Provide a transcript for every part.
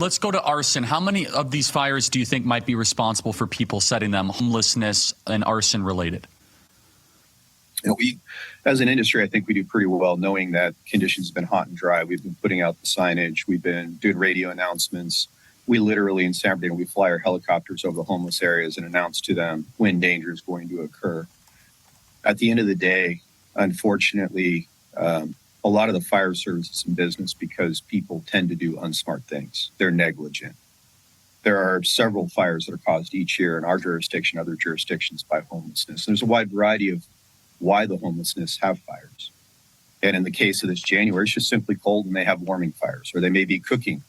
Let's go to arson. How many of these fires do you think might be responsible for people setting them, homelessness and arson related? We, as an industry, I think we do pretty well knowing that conditions have been hot and dry. We've been putting out the signage. We've been doing radio announcements. We literally, in San Bernardino, we fly our helicopters over the homeless areas and announce to them when danger is going to occur. At the end of the day, unfortunately, a lot of the fire service is in business because people tend to do unsmart things. They're negligent. There are several fires that are caused each year in our jurisdiction, other jurisdictions, by homelessness. There's a wide variety of why the homelessness have fires. And in the case of this January, it's just simply cold and they have warming fires, or they may be cooking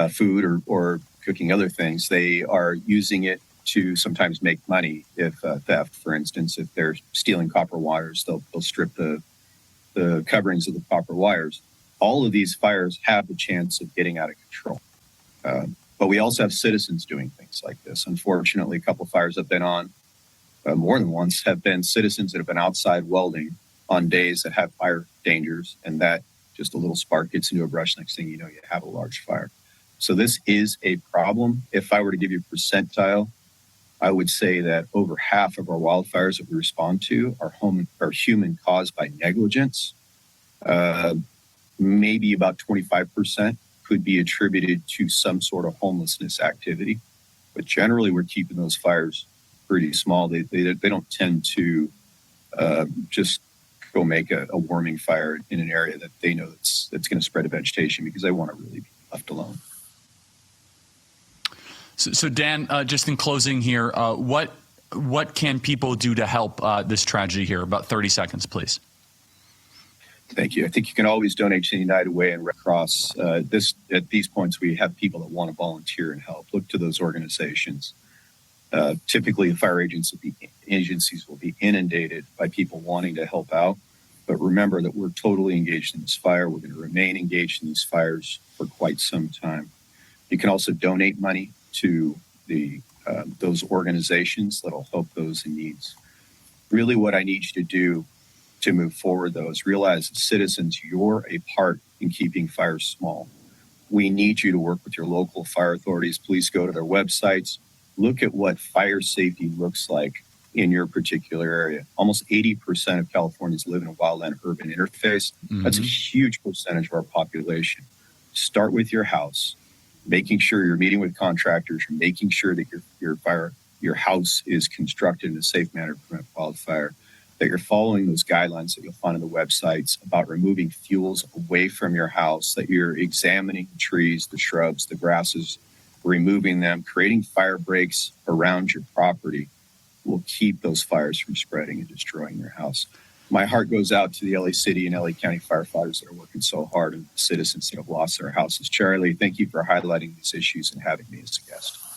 food or cooking other things. They are using it to sometimes make money. If theft, for instance, if they're stealing copper wires, they'll strip the coverings of the copper wires. All of these fires have the chance of getting out of control. But we also have citizens doing things like this. Unfortunately, a couple of fires I've been on, more than once, have been citizens that have been outside welding on days that have fire dangers, and that just a little spark gets into a brush. Next thing you know, you have a large fire. So this is a problem. If I were to give you a percentile, I would say that over half of our wildfires that we respond to are human caused by negligence. Maybe about 25% could be attributed to some sort of homelessness activity. But generally, we're keeping those fires pretty small. They don't tend to just go make a warming fire in an area that they know that's going to spread a vegetation, because they want to really be left alone. So Dan, just in closing here, what can people do to help this tragedy here? About 30 seconds, please. Thank you. I think you can always donate to United Way and Red Cross. At these points, we have people that want to volunteer and help. Look to those organizations. Typically, the fire agencies will be inundated by people wanting to help out. But remember that we're totally engaged in this fire. We're going to remain engaged in these fires for quite some time. You can also donate money to those organizations that'll help those in needs. Really, what I need you to do to move forward, though, is realize as citizens, you're a part in keeping fires small. We need you to work with your local fire authorities. Please go to their websites. Look at what fire safety looks like in your particular area. Almost 80% of Californians live in a wildland-urban interface. Mm-hmm. That's a huge percentage of our population. Start with your house, making sure you're meeting with contractors, you're making sure that your house is constructed in a safe manner to prevent wildfire, that you're following those guidelines that you'll find on the websites about removing fuels away from your house, that you're examining the trees, the shrubs, the grasses, removing them, creating fire breaks around your property will keep those fires from spreading and destroying your house. My heart goes out to the LA City and LA County firefighters that are working so hard, and the citizens that have lost their houses. Charlie, thank you for highlighting these issues and having me as a guest.